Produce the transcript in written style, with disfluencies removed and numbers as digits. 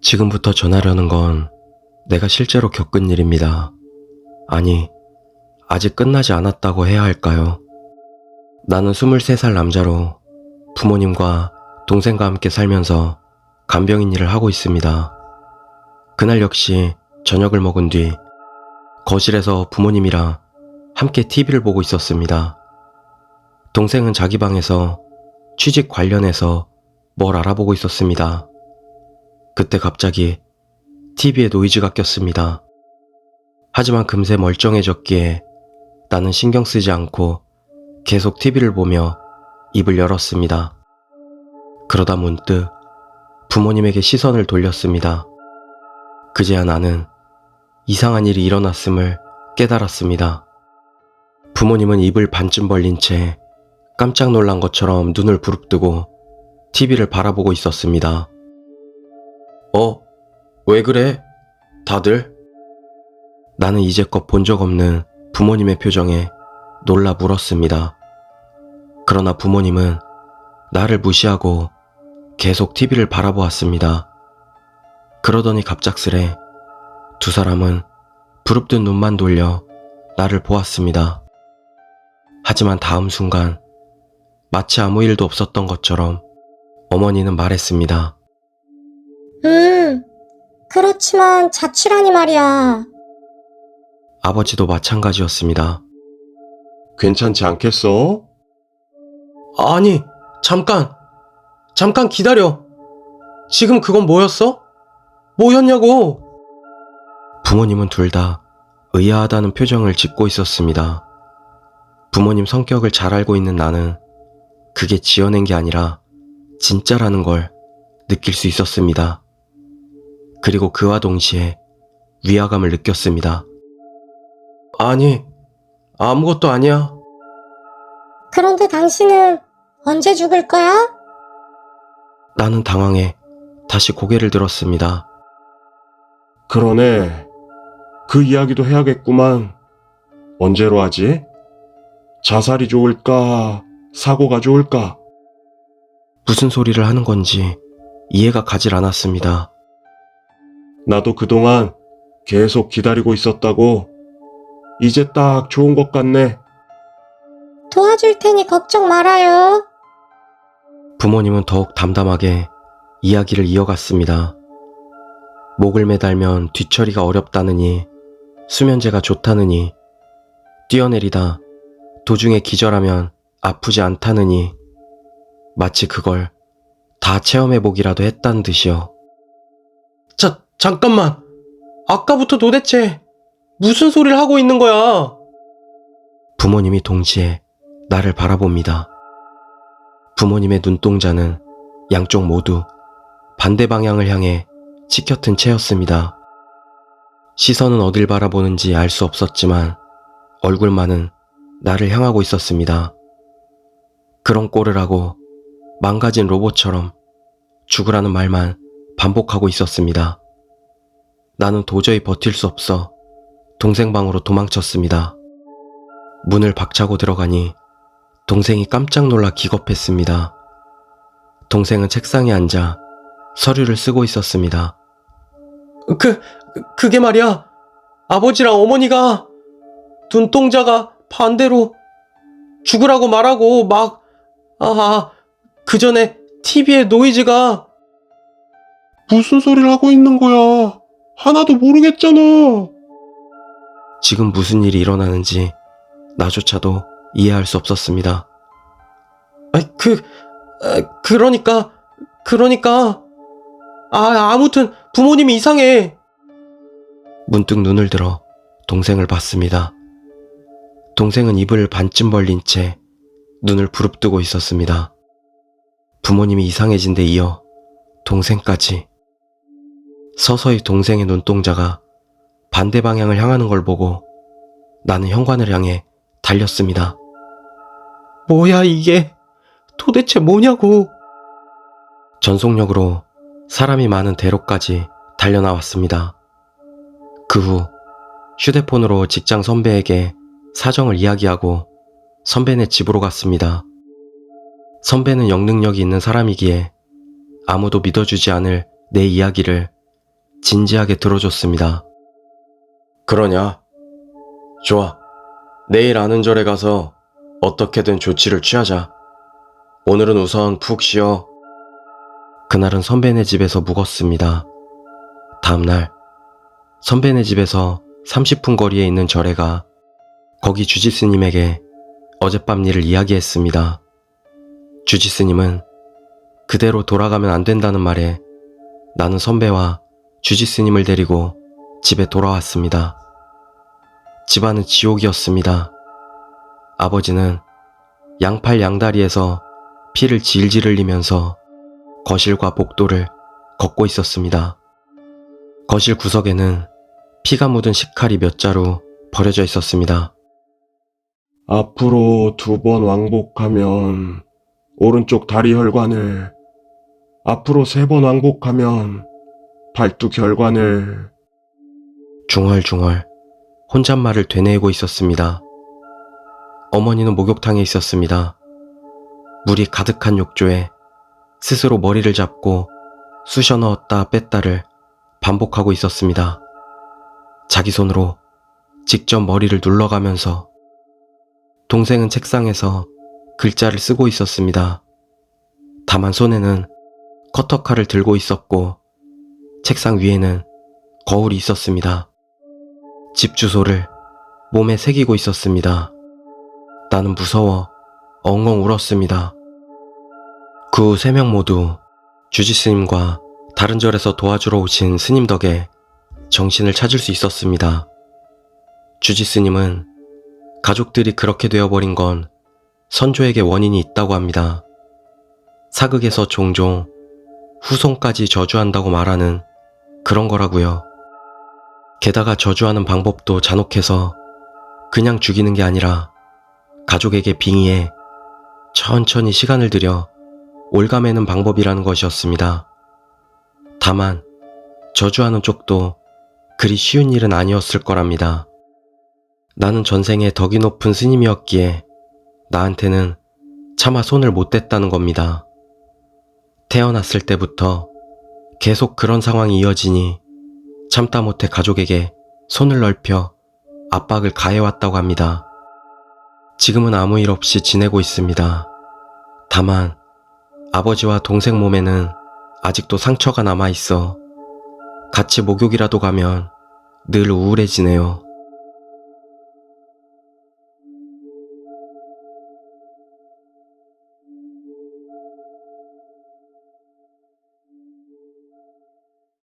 지금부터 전하려는 건 내가 실제로 겪은 일입니다. 아니, 아직 끝나지 않았다고 해야 할까요? 나는 23살 남자로 부모님과 동생과 함께 살면서 간병인 일을 하고 있습니다. 그날 역시 저녁을 먹은 뒤 거실에서 부모님이랑 함께 TV를 보고 있었습니다. 동생은 자기 방에서 취직 관련해서 뭘 알아보고 있었습니다. 그때 갑자기 TV에 노이즈가 꼈습니다. 하지만 금세 멀쩡해졌기에 나는 신경 쓰지 않고 계속 TV를 보며 입을 열었습니다. 그러다 문득 부모님에게 시선을 돌렸습니다. 그제야 나는 이상한 일이 일어났음을 깨달았습니다. 부모님은 입을 반쯤 벌린 채 깜짝 놀란 것처럼 눈을 부릅뜨고 TV를 바라보고 있었습니다. 왜 그래? 다들? 나는 이제껏 본 적 없는 부모님의 표정에 놀라 물었습니다. 그러나 부모님은 나를 무시하고 계속 TV를 바라보았습니다. 그러더니 갑작스레 두 사람은 부릅뜬 눈만 돌려 나를 보았습니다. 하지만 다음 순간 마치 아무 일도 없었던 것처럼 어머니는 말했습니다. 그렇지만 자취라니 말이야. 아버지도 마찬가지였습니다. 괜찮지 않겠어? 아니, 잠깐 기다려. 지금 그건 뭐였어? 뭐였냐고? 부모님은 둘 다 의아하다는 표정을 짓고 있었습니다. 부모님 성격을 잘 알고 있는 나는 그게 지어낸 게 아니라 진짜라는 걸 느낄 수 있었습니다. 그리고 그와 동시에 위화감을 느꼈습니다. 아니, 아무것도 아니야. 그런데 당신은 언제 죽을 거야? 나는 당황해 다시 고개를 들었습니다. 그러네. 그 이야기도 해야겠구만. 언제로 하지? 자살이 좋을까? 사고가 좋을까? 무슨 소리를 하는 건지 이해가 가질 않았습니다. 나도 그동안 계속 기다리고 있었다고. 이제 딱 좋은 것 같네. 도와줄 테니 걱정 말아요. 부모님은 더욱 담담하게 이야기를 이어갔습니다. 목을 매달면 뒤처리가 어렵다느니, 수면제가 좋다느니, 뛰어내리다 도중에 기절하면 아프지 않다느니, 마치 그걸 다 체험해보기라도 했다는 듯이요. 잠깐만. 아까부터 도대체 무슨 소리를 하고 있는 거야? 부모님이 동시에 나를 바라봅니다. 부모님의 눈동자는 양쪽 모두 반대 방향을 향해 치켜튼 채였습니다. 시선은 어딜 바라보는지 알 수 없었지만 얼굴만은 나를 향하고 있었습니다. 그런 꼴을 하고 망가진 로봇처럼 죽으라는 말만 반복하고 있었습니다. 나는 도저히 버틸 수 없어 동생 방으로 도망쳤습니다. 문을 박차고 들어가니 동생이 깜짝 놀라 기겁했습니다. 동생은 책상에 앉아 서류를 쓰고 있었습니다. 그게 말이야. 아버지랑 어머니가 눈동자가 반대로 죽으라고 말하고 그 전에 TV에 노이즈가. 무슨 소리를 하고 있는 거야? 하나도 모르겠잖아. 지금 무슨 일이 일어나는지 나조차도 이해할 수 없었습니다. 그러니까 아무튼 부모님이 이상해. 문득 눈을 들어 동생을 봤습니다. 동생은 입을 반쯤 벌린 채 눈을 부릅뜨고 있었습니다. 부모님이 이상해진 데 이어 동생까지. 서서히 동생의 눈동자가 반대 방향을 향하는 걸 보고 나는 현관을 향해 달렸습니다. 뭐야 이게? 도대체 뭐냐고? 전속력으로 사람이 많은 대로까지 달려나왔습니다. 그 후 휴대폰으로 직장 선배에게 사정을 이야기하고 선배네 집으로 갔습니다. 선배는 영능력이 있는 사람이기에 아무도 믿어주지 않을 내 이야기를 진지하게 들어줬습니다. 그러냐? 좋아. 내일 아는 절에 가서 어떻게든 조치를 취하자. 오늘은 우선 푹 쉬어. 그날은 선배네 집에서 묵었습니다. 다음날 선배네 집에서 30분 거리에 있는 절에가 거기 주지스님에게 어젯밤 일을 이야기했습니다. 주지스님은 그대로 돌아가면 안 된다는 말에 나는 선배와 주지스님을 데리고 집에 돌아왔습니다. 집안은 지옥이었습니다. 아버지는 양팔 양다리에서 피를 질질 흘리면서 거실과 복도를 걷고 있었습니다. 거실 구석에는 피가 묻은 식칼이 몇 자루 버려져 있었습니다. 앞으로 2번 왕복하면 오른쪽 다리 혈관을, 앞으로 3번 왕복하면 발뚝 혈관을. 중얼중얼 혼잣말을 되뇌이고 있었습니다. 어머니는 목욕탕에 있었습니다. 물이 가득한 욕조에 스스로 머리를 잡고 쑤셔 넣었다 뺐다를 반복하고 있었습니다. 자기 손으로 직접 머리를 눌러가면서. 동생은 책상에서 글자를 쓰고 있었습니다. 다만 손에는 커터칼을 들고 있었고 책상 위에는 거울이 있었습니다. 집 주소를 몸에 새기고 있었습니다. 나는 무서워 엉엉 울었습니다. 그 후 3명 모두 주지스님과 다른 절에서 도와주러 오신 스님 덕에 정신을 찾을 수 있었습니다. 주지스님은 가족들이 그렇게 되어버린 건 선조에게 원인이 있다고 합니다. 사극에서 종종 후손까지 저주한다고 말하는 그런 거라고요. 게다가 저주하는 방법도 잔혹해서 그냥 죽이는 게 아니라 가족에게 빙의해 천천히 시간을 들여 올가매는 방법이라는 것이었습니다. 다만 저주하는 쪽도 그리 쉬운 일은 아니었을 거랍니다. 나는 전생에 덕이 높은 스님이었기에 나한테는 차마 손을 못 댔다는 겁니다. 태어났을 때부터 계속 그런 상황이 이어지니 참다 못해 가족에게 손을 넓혀 압박을 가해왔다고 합니다. 지금은 아무 일 없이 지내고 있습니다. 다만 아버지와 동생 몸에는 아직도 상처가 남아있어 같이 목욕이라도 가면 늘 우울해지네요.